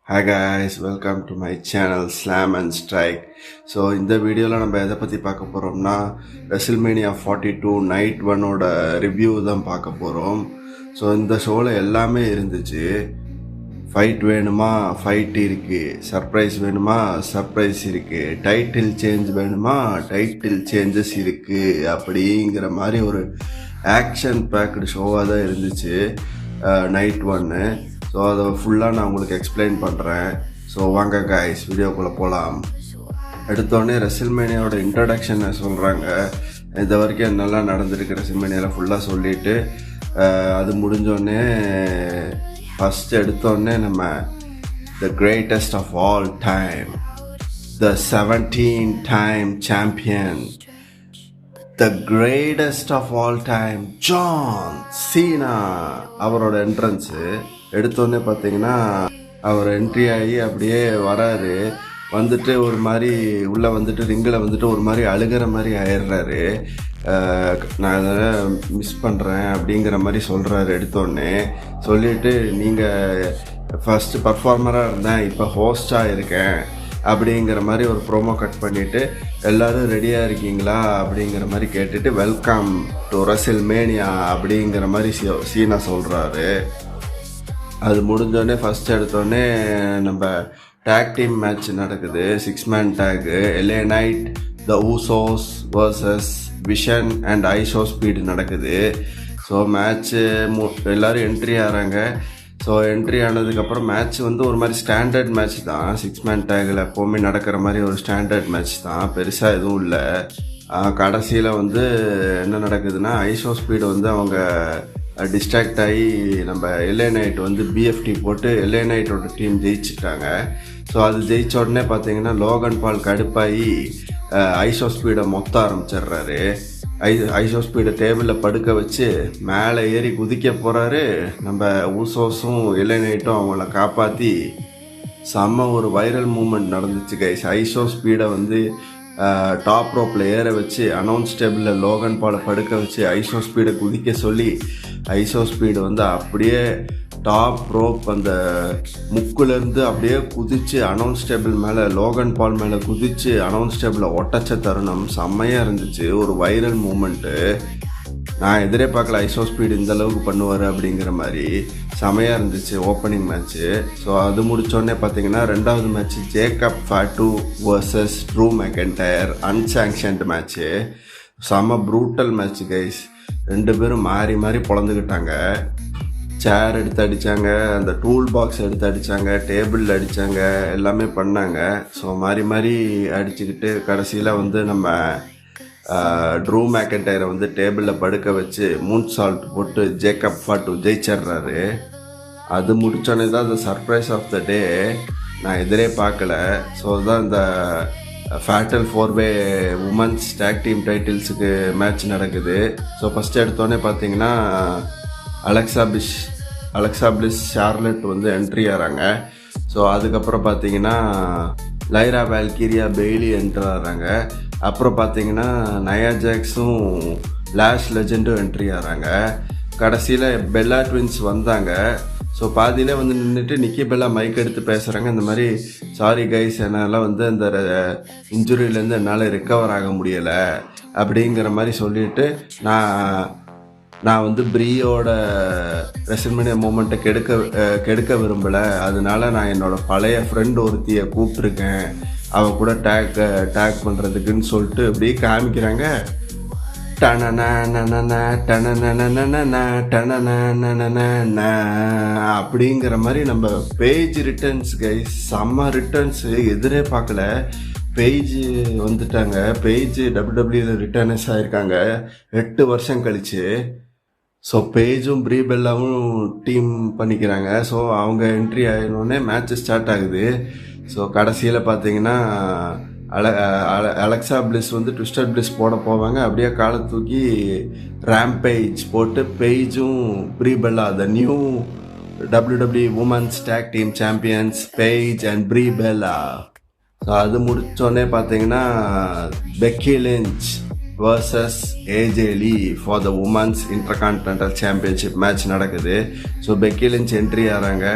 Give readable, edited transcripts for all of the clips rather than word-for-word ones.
Hi guys, welcome to my channel Slam and Strike. So இந்த வீடியோவில் நம்ம எதை பற்றி பார்க்க போகிறோம்னா ரெசில்மேனியா 42 நைட் ஒன்னோட ரிவ்யூ தான் பார்க்க போகிறோம். ஸோ இந்த ஷோவில் எல்லாமே இருந்துச்சு. ஃபைட் வேணுமா ஃபைட் இருக்குது, சர்ப்ரைஸ் வேணுமா சர்ப்ரைஸ் இருக்குது, டைட்டில் சேஞ்ச் வேணுமா டைட்டில் சேஞ்சஸ் இருக்குது, அப்படிங்கிற மாதிரி ஒரு ஆக்ஷன் பேக்டு ஷோவாக தான் இருந்துச்சு நைட் ஒன்று. ஸோ அதை ஃபுல்லாக நான் உங்களுக்கு எக்ஸ்பிளைன் பண்ணுறேன். ஸோ வாங்க கைஸ் வீடியோக்குள்ளே போகலாம். எடுத்தோடனே ரெசில்மேனியாவோட இன்ட்ரடக்ஷனை சொல்கிறாங்க. இது வரைக்கும் என்னெல்லாம் நடந்திருக்கு ரெசில்மேனியாவில் ஃபுல்லாக சொல்லிவிட்டு அது முடிஞ்சோடனே ஃபஸ்ட்டு எடுத்தோடனே நம்ம the greatest of all time, the 17 time champion, the greatest of all time John Cena, அவரோட என்ட்ரன்ஸு எடுத்தோடனே பார்த்தீங்கன்னா அவர் என்ட்ரி ஆகி அப்படியே வராரு. வந்துட்டு ஒரு மாதிரி உள்ளே வந்துட்டு ரிங்கில் வந்துட்டு ஒரு மாதிரி அழுகிற மாதிரி ஆயிடுறாரு. நான் அதை மிஸ் பண்ணுறேன் அப்படிங்கிற மாதிரி சொல்கிறாரு. எடுத்தோடனே சொல்லிவிட்டு நீங்கள் ஃபஸ்ட்டு பர்ஃபார்மராக இருந்தேன், இப்போ ஹோஸ்டாக இருக்கேன் அப்படிங்கிற மாதிரி ஒரு ப்ரோமோ கட் பண்ணிவிட்டு எல்லோரும் ரெடியாக இருக்கீங்களா அப்படிங்கிற மாதிரி கேட்டுட்டு வெல்கம் டு ரெசில்மேனியா அப்படிங்கிற மாதிரி சீனா சொல்கிறாரு. அது முடிஞ்சோடனே ஃபஸ்ட் எடுத்தோடனே நம்ம டேக் டீம் மேட்ச் நடக்குது. 6 man tag. LA Knight, the Usos versus Vision and IShowSpeed நடக்குது. ஸோ மேட்ச்சு எல்லோரும் என்ட்ரி ஆகிறாங்க. ஸோ என்ட்ரி ஆனதுக்கப்புறம் மேட்ச் வந்து ஒரு மாதிரி ஸ்டாண்டர்ட் மேட்ச் தான். 6 மேன் டேக்கில் எப்போவுமே நடக்கிற மாதிரி ஒரு ஸ்டாண்டர்ட் மேட்ச் தான், பெருசாக எதுவும் இல்லை. கடைசியில் வந்து என்ன நடக்குதுன்னா ஐஷோ ஸ்பீடு வந்து அவங்க டிஸ்ட்ராக்ட் ஆகி நம்ம LA Knight வந்து BFT போட்டு LA Knightோட டீம் ஜெயிச்சிட்டாங்க. ஸோ அது ஜெயிச்ச உடனே பார்த்தீங்கன்னா லோகன் பால் கடுப்பாகி ஐஷோ ஸ்பீடை மொத்த ஆரம்பிச்சிடுறாரு. ஐஷோ ஸ்பீடை டேபிளில் படுக்க வச்சு மேலே ஏறி குதிக்க போகிறாரு. நம்ம ஊசோஸும் LA Knightடும் அவங்கள காப்பாற்றி செம்ம ஒரு வைரல் மூமெண்ட் நடந்துச்சு கைஸ். ஐஷோ ஸ்பீடை வந்து டாப் ரோப்பில் ஏற வச்சு அனௌன்ஸ் டேபிளில் லோகன் பாலை படுக்க வச்சு ஐஷோ ஸ்பீடை குதிக்க சொல்லி ஐஷோ ஸ்பீடு வந்து அப்படியே டாப் ரோப் அந்த முக்குலேருந்து அப்படியே குதித்து அனௌன்ஸ் டேபிள் மேலே லோகன் பால் மேலே குதித்து அனௌன்ஸ் டேபிளில் ஒட்டச்ச தருணம் செம்மையாக இருந்துச்சு. ஒரு வைரல் மூமெண்ட்டு. நான் எதிரே பார்க்கல ஐஷோ ஸ்பீடு இந்த அளவுக்கு பண்ணுவார் அப்படிங்கிற மாதிரி. செமையாக இருந்துச்சு ஓப்பனிங் மேட்ச்சு. ஸோ அது முடித்தோடனே பார்த்தீங்கன்னா ரெண்டாவது match Jacob Fatu versus Drew McIntyre unsanctioned match. செம ப்ரூட்டல் மேட்ச்சு கைஸ். ரெண்டு பேரும் மாறி மாறி பொழந்துக்கிட்டாங்க. சேர் எடுத்து அடித்தாங்க, அந்த டூல் பாக்ஸ் எடுத்து அடித்தாங்க, டேபிளில் அடித்தாங்க, எல்லாமே பண்ணாங்க. ஸோ மாறி மாறி அடிச்சுக்கிட்டு கடைசியில் வந்து நம்ம ட்ரூ மேக்கன்டையரை வந்து டேபிளில் படுக்க வச்சு மூன் சால்ட் போட்டு ஜேக்கப் ஃபாட்டு ஜெயிச்சிட்றாரு. அது முடித்தோடனே தான் இந்த சர்ப்ரைஸ் ஆஃப் த டே. நான் எதிரே பார்க்கல. ஸோ தான் இந்த ஃபேட்டல் 4-வே உமன்ஸ் டேக் டீம் டைட்டில்ஸுக்கு மேட்ச் நடக்குது. ஸோ ஃபஸ்ட்டு எடுத்தோடனே பார்த்தீங்கன்னா அலெக்சா பிளிஸ் ஷார்லட் வந்து என்ட்ரி ஆகிறாங்க. ஸோ அதுக்கப்புறம் பார்த்தீங்கன்னா லைரா வால்கிரியா பெய்லி என்ட்ரி ஆகிறாங்க. அப்புறம் பார்த்தீங்கன்னா நயா ஜாக்ஸும் லாஷ் லெஜெண்டும் என்ட்ரி ஆகிறாங்க. கடைசியில் பெல்லா ட்வின்ஸ் வந்தாங்க. ஸோ பாதியிலே வந்து நின்றுட்டு நிக்கி பெல்லா மைக் எடுத்து பேசுகிறாங்க. இந்த மாதிரி சாரி கைஸ், என்னால் வந்து அந்த இன்ஜுரியிலேருந்து என்னால் ரெக்கவர் ஆக முடியலை அப்படிங்கிற மாதிரி சொல்லிவிட்டு நான் வந்து ப்ரீயோட ரெசில்மேனியா மூமெண்ட்டை கெடுக்க விரும்பலை, அதனால நான் என்னோடய பழைய ஃப்ரெண்ட் ஒருத்தியை கூப்பிட்ருக்கேன் அவள் கூட டேக் பண்ணுறதுக்குன்னு சொல்லிட்டு அப்படியே காமிக்கிறாங்க. அப்படிங்கிற மாதிரி நம்ம பேஜ் ரிட்டர்ன்ஸ் கைஸ். செம்ம ரிட்டர்ன்ஸு. எதிரே பார்க்கல. பேஜ் வந்துட்டாங்க. பேஜ் WWE ரிட்டர்னஸ் ஆகிருக்காங்க 8 வருஷம் கழிச்சு. ஸோ பேஜும் ப்ரீ பெல்லாவும் டீம் பண்ணிக்கிறாங்க. ஸோ அவங்க என்ட்ரி ஆகினோடனே மேட்ச் ஸ்டார்ட் ஆகுது. ஸோ கடைசியில் பார்த்தீங்கன்னா அலெக்சா பிளிஸ் வந்து ட்விஸ்டட் பிளிஸ் போட போவாங்க. அப்படியே காலை தூக்கி ரேம்பேஜ் போட்டு பேஜும் Brie Bella the new WWE women's tag team champions Paige and Brie Bella. So அது முடித்தோடனே பார்த்தீங்கன்னா Becky Lynch vs AJ Lee for the women's intercontinental championship match நடக்குது. ஸோ பெக்கி லிஞ்ச் என்ட்ரி ஆகிறாங்க.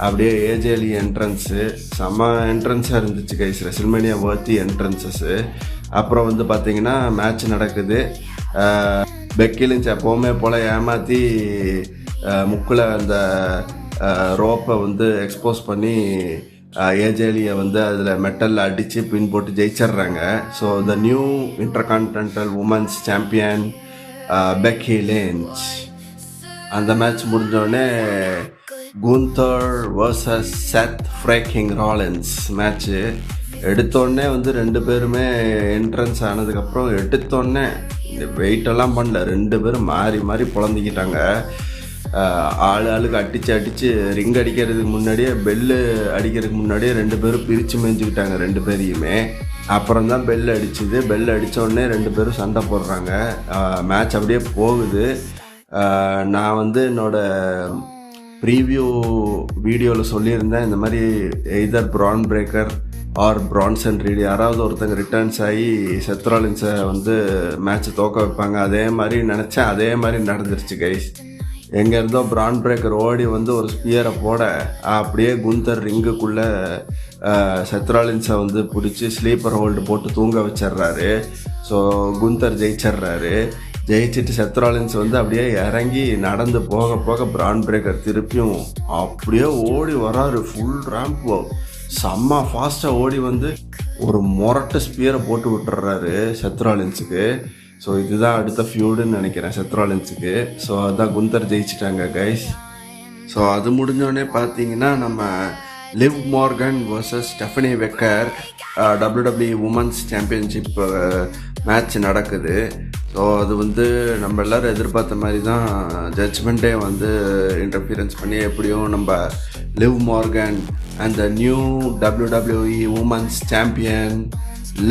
அப்படியே ஏஜே லீ entrance செம்ம என்ட்ரன்ஸாக இருந்துச்சு guys. WrestleMania வர்த்தி என்ட்ரன்ஸஸ்ஸு. அப்புறம் வந்து பார்த்தீங்கன்னா மேட்ச் நடக்குது. பெக்கி லிஞ்ச் எப்போவுமே போல் ஏமாற்றி முக்கில் அந்த ரோப்பை வந்து எக்ஸ்போஸ் பண்ணி ஏஜேலியை வந்து அதில் மெட்டலில் அடித்து பின் போட்டு ஜெயிச்சிட்றாங்க. So the new intercontinental women's champion Becky Lynch. அந்த மேட்ச் முடிஞ்சோடனே Gunther versus Seth freaking ராலின்ஸ் match. எடுத்தோடனே வந்து ரெண்டு பேருமே என்ட்ரன்ஸ் ஆனதுக்கப்புறம் எடுத்தோடனே வெயிட்டெல்லாம் பண்ணல, ரெண்டு பேரும் மாறி மாறி பொழந்திக்கிட்டாங்க. ஆளுக்கு அடித்து ரிங் அடிக்கிறதுக்கு முன்னாடியே பெல்லு அடிக்கிறதுக்கு முன்னாடியே ரெண்டு பேரும் பிரித்து மேய்ஞ்சிக்கிட்டாங்க ரெண்டு பேரையுமே. அப்புறம் தான் பெல் அடிச்சுது. பெல் அடித்தோடனே ரெண்டு பேரும் சண்டை போடுறாங்க. மேட்ச் அப்படியே போகுது. நான் வந்து என்னோடய ப்ரீவியூ வீடியோவில் சொல்லியிருந்தேன், இந்த மாதிரி either Bron Breakker or Bronson Reed யாராவது ஒருத்தங்க ரிட்டர்ன்ஸ் ஆகி செத் ராலின்ஸை வந்து மேட்ச்சை தோக்க வைப்பாங்க. அதே மாதிரி நினச்சேன், அதே மாதிரி நடந்துருச்சு கைஸ். எங்கே இருந்தோ பிரான் பிரேக்கர் ஓடி வந்து ஒரு ஸ்பியரை போட அப்படியே குந்தர் ரிங்குக்குள்ளே செத் ராலின்ஸை வந்து பிடிச்சி ஸ்லீப்பர் ஹோல்டு போட்டு தூங்க வச்சிட்றாரு. So Gunder ஜெயிச்சிட்றாரு. ஜெயிச்சுட்டு செத் ராலின்ஸ் வந்து அப்படியே இறங்கி நடந்து போக போக பிரான் பிரேக்கர் திருப்பியும் அப்படியே ஓடி வராரு. ஃபுல் ரேம்ப் செம்ம ஃபாஸ்ட்டாக ஓடி வந்து ஒரு மொரட்டு ஸ்பியரை போட்டு விட்டுறாரு செத் ராலின்ஸுக்கு. ஸோ இதுதான் அடுத்த ஃபியூடுன்னு நினைக்கிறேன் செத் ராலின்ஸுக்கு. ஸோ அதான் குந்தர் ஜெயிச்சிட்டாங்க கைஸ். ஸோ அது முடிஞ்சோடனே பார்த்தீங்கன்னா நம்ம Liv Morgan versus Stephanie Vaquer WWE women's championship match நடக்குது. ஸோ அது வந்து நம்ம எல்லோரும் எதிர்பார்த்த மாதிரி தான் ஜட்ஜ்மெண்ட்டே வந்து இன்டர்ஃபியரன்ஸ் பண்ணி எப்படியும் நம்ம Liv Morgan and the new WWE women's champion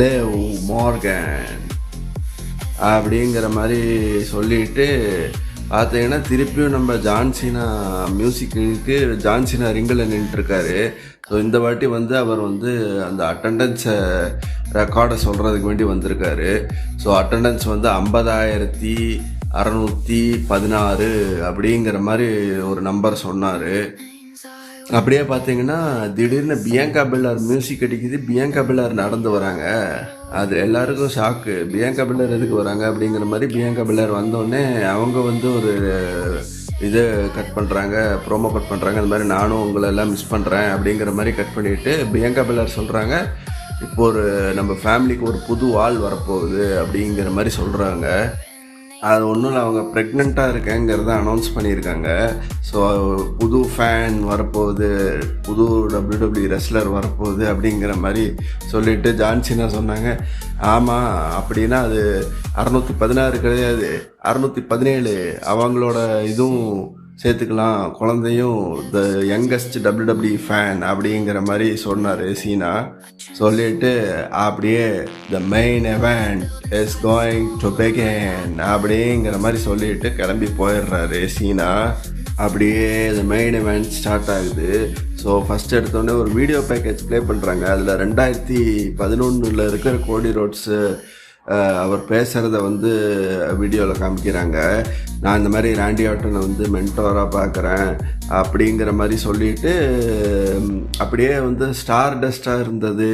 live Morgan அப்படிங்கிற மாதிரி சொல்லிட்டு பார்த்தீங்கன்னா திருப்பியும் நம்ம ஜான்சினா மியூசிக்கு ஜான்சினா ரிங்கில் நின்றுட்டுருக்காரு. ஸோ இந்த வாட்டி வந்து அவர் வந்து அந்த அட்டண்டன்ஸை ரெக்கார்டை சொல்கிறதுக்கு வேண்டி வந்திருக்காரு. ஸோ அட்டண்டன்ஸ் வந்து 50,616 அப்படிங்கிற மாதிரி ஒரு நம்பர் சொன்னார். அப்படியே பார்த்தீங்கன்னா திடீர்னு பியங்கா பெல்லார் மியூசிக் அடிக்குது. பியங்கா பெல்லார் நடந்து வராங்க. அது எல்லாருக்கும் ஷாக்கு. பியங்கா பெல்லார் எதுக்கு வராங்க அப்படிங்கிற மாதிரி பியங்கா பெல்லார் வந்தோடனே அவங்க வந்து ஒரு இது கட் பண்ணுறாங்க, ப்ரோமோ கட் பண்ணுறாங்க. இந்த மாதிரி நானும் உங்களை எல்லாம் மிஸ் பண்ணுறேன் அப்படிங்கிற மாதிரி கட் பண்ணிவிட்டு பியங்கா பெல்லார் சொல்கிறாங்க, இப்போ ஒரு நம்ம ஃபேமிலிக்கு ஒரு புது ஆள் வரப்போகுது அப்படிங்கிற மாதிரி சொல்கிறாங்க. அது ஒன்றும் இல்லை, அவங்க ப்ரெக்னெண்ட்டாக இருக்கேங்கிறத அனௌன்ஸ் பண்ணியிருக்காங்க. ஸோ புது ஃபேன் வரப்போகுது, புது WWE ரெஸ்லர் வரப்போகுது அப்படிங்கிற மாதிரி சொல்லிவிட்டு ஜான்சினா சொன்னாங்க, ஆமாம் அப்படின்னா அது 616 கிடையாது, 617 அவங்களோட இதுவும் சேர்த்துக்கலாம், குழந்தையும் த யங்கஸ்ட் WWE ஃபேன் அப்படிங்கிற மாதிரி சொன்னார் சீனா. சொல்லிட்டு அப்படியே the main event is going to begin அப்படிங்கிற மாதிரி சொல்லிட்டு கிளம்பி போயிடுறாரு சீனா. அப்படியே த மெயின் எவெண்ட் ஸ்டார்ட் ஆகுது. ஸோ ஃபஸ்ட் எடுத்தோடனே ஒரு வீடியோ பேக்கேஜ் ப்ளே பண்ணுறாங்க. அதில் 2011 இருக்கிற கோடி ரோட்ஸு அவர் பேசுகிறத வந்து வீடியோவில் காமிக்கிறாங்க. நான் இந்த மாதிரி ராண்டி ஆர்டனை வந்து மென்டோராக பார்க்குறேன் அப்படிங்கிற மாதிரி சொல்லிட்டு அப்படியே வந்து ஸ்டார் டஸ்டாக இருந்தது.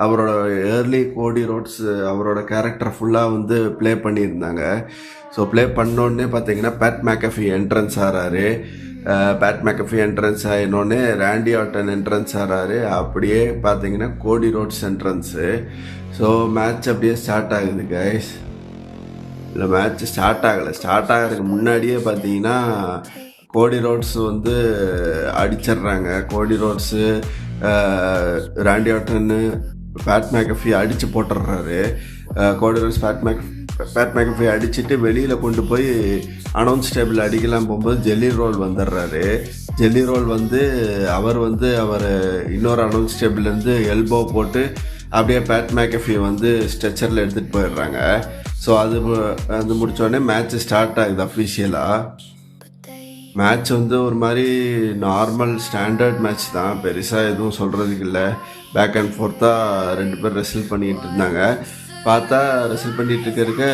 அவரோட ஏர்லி கோடி ரோட்ஸ் அவரோட கேரக்டர் ஃபுல்லாக வந்து ப்ளே பண்ணியிருந்தாங்க. ஸோ ப்ளே பண்ணோடனே பார்த்தீங்கன்னா பேட் மேக்கஃபி என்ட்ரன்ஸ் ஆகிறாரு. பேட் மேக்கஃபி என்ட்ரன்ஸ் ஆகினோடனே ராண்டி ஆர்டன் என்ட்ரன்ஸ் ஆகிறாரு. அப்படியே பார்த்தீங்கன்னா கோடி ரோட்ஸ் என்ட்ரன்ஸு. ஸோ மேட்ச் அப்படியே ஸ்டார்ட் ஆகுது கைஸ். இல்லை மேட்ச் ஸ்டார்ட் ஆகிறதுக்கு முன்னாடியே பார்த்தீங்கன்னா கோடி ரோட்ஸ் வந்து அடிச்சிடுறாங்க. கோடி ரோட்ஸு ராண்டி ஆர்டன்னு பேட் மேக்கஃபி அடித்து போட்டுடுறாரு. கோடி ரோட்ஸ் பேட் மேக்கஃபி அடிச்சுட்டு வெளியில் கொண்டு போய் அனௌன்ஸ் டேபிள் அடிக்கலாம் போகும்போது ஜெல்லி ரோல் வந்துடுறாரு. ஜெல்லி ரோல் வந்து அவர் இன்னொரு அனௌன்ஸ் டேபிள்லேருந்து எல்போ போட்டு அப்படியே பேட் மேக்கஃபி வந்து ஸ்ட்ரெச்சரில் எடுத்துகிட்டு போயிடுறாங்க. ஸோ அது முடித்தோடனே மேட்ச் ஸ்டார்ட் ஆகுது அஃபிஷியலாக. மேட்ச் வந்து ஒரு மாதிரி நார்மல் ஸ்டாண்டர்ட் மேட்ச் தான், பெருசாக எதுவும் சொல்கிறதுக்கு இல்லை. பேக் அண்ட் ஃபோர்த்தாக ரெண்டு பேர் ரெஸ்ல் பண்ணிகிட்டு இருந்தாங்க. பார்த்தா ரெசல் பண்ணிட்டு இருக்க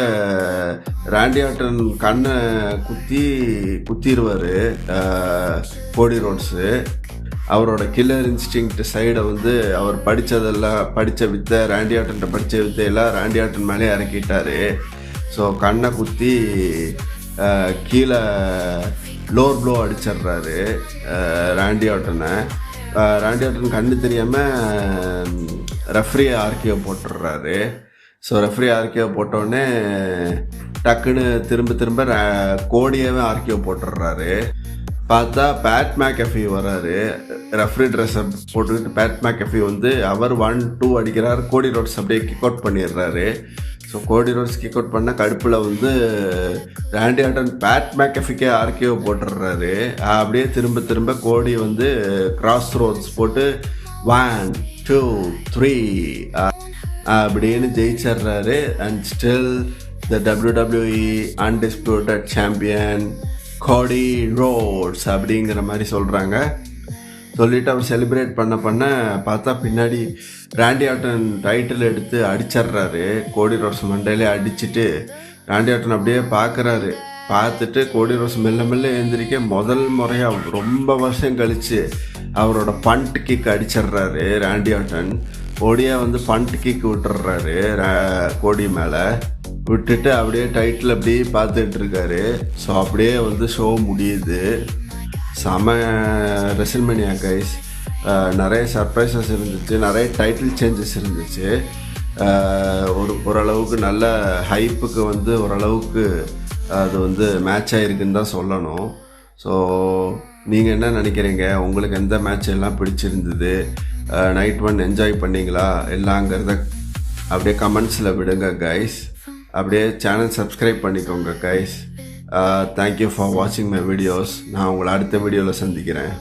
ராண்டி ஆர்டன் கண்ணை குத்திடுவார் கோடி ரோட்ஸு. அவரோட கில்லர் இன்ஸ்டிங் சைடை வந்து அவர் படித்த வித்தை, ராண்டி ஆர்டன் படித்த வித்தையெல்லாம் ராண்டி ஆர்டன் மேலே இறக்கிட்டார். ஸோ கண்ணை குத்தி கீழே லோர் ப்ளோ அடிச்சிடுறாரு ராண்டி ஆர்டனை. ராண்டி ஆர்டன் கண்ணு தெரியாமல் ரெஃப்ரி ஆர்கியோ போட்டுடுறாரு. ஸோ ரெஃப்ரி ஆர்கியோ போட்டோடனே டக்குன்னு திரும்ப கோடியாவே ஆர்கியோ போட்டுடுறாரு. பார்த்தா பேட் மேக்கஃபி வராரு. ரெஃப்ரி ட்ரெஸ்ஸை போட்டுக்கிட்டு பேட் மேக்கஃபி வந்து அவர் 1-2 அடிக்கிறார். கோடி ரோட்ஸ் அப்படியே கிக் அவுட் பண்ணிடுறாரு. So Cody Rhodes kick out பண்ண கடுப்பில் வந்து ராண்டி ஆர்டன் பேட் மேக்கஃபிக்கே ஆர்கியோ போட்டுடுறாரு. அப்படியே திரும்ப கோடி வந்து கிராஸ் ரோட்ஸ் போட்டு 1-2-3 அப்படின்னு ஜெயிச்சிடுறாரு. And still the WWE undisputed champion Cody Rhodes அப்படிங்கிற மாதிரி சொல்கிறாங்க. சொல்லிவிட்டு அவர் செலிப்ரேட் பண்ண பார்த்தா பின்னாடி ராண்டி ஆர்டன் டைட்டில் எடுத்து அடிச்சிட்றாரு. கோடி ரோட்ஸ் மண்டையிலே அடிச்சுட்டு ராண்டி ஆர்டன் அப்படியே பார்க்குறாரு. பார்த்துட்டு கோடி ரோட்ஸ் மெல்ல எழுந்திரிக்க முதல் முறையாக ரொம்ப வருஷம் கழித்து அவரோட பண்ட் கிக் அடிச்சிட்றாரு ராண்டி ஆர்டன். கோடியாக வந்து பண்ட் கிக் விட்டுறாரு கோடி மேலே. விட்டுட்டு அப்படியே டைட்டில் அப்படியே பார்த்துட்டு இருக்காரு. ஸோ அப்படியே வந்து ஷோ முடியுது. செம ரெசல்மேனியா கைஸ். நிறைய சர்ப்ரைசஸ் இருந்துச்சு, நிறைய டைட்டில் சேஞ்சஸ் இருந்துச்சு. ஓரளவுக்கு நல்ல ஹைப்புக்கு வந்து ஓரளவுக்கு அது வந்து மேட்ச் ஆகிருக்குன்னு தான் சொல்லணும். ஸோ நீங்கள் என்ன நினைக்கிறீங்க? உங்களுக்கு எந்த மேட்ச் எல்லாம் பிடிச்சிருந்தது? நைட் 1 என்ஜாய் பண்ணிங்களா எல்லாங்கிறத அப்படியே கமெண்ட்ஸில் விடுங்க கைஸ். அப்படியே சேனல் சப்ஸ்கிரைப் பண்ணிக்கோங்க கைஸ். தேங்க்யூ ஃபார் வாட்சிங் மை வீடியோஸ். நான் உங்களை அடுத்த வீடியோவில் சந்திக்கிறேன்.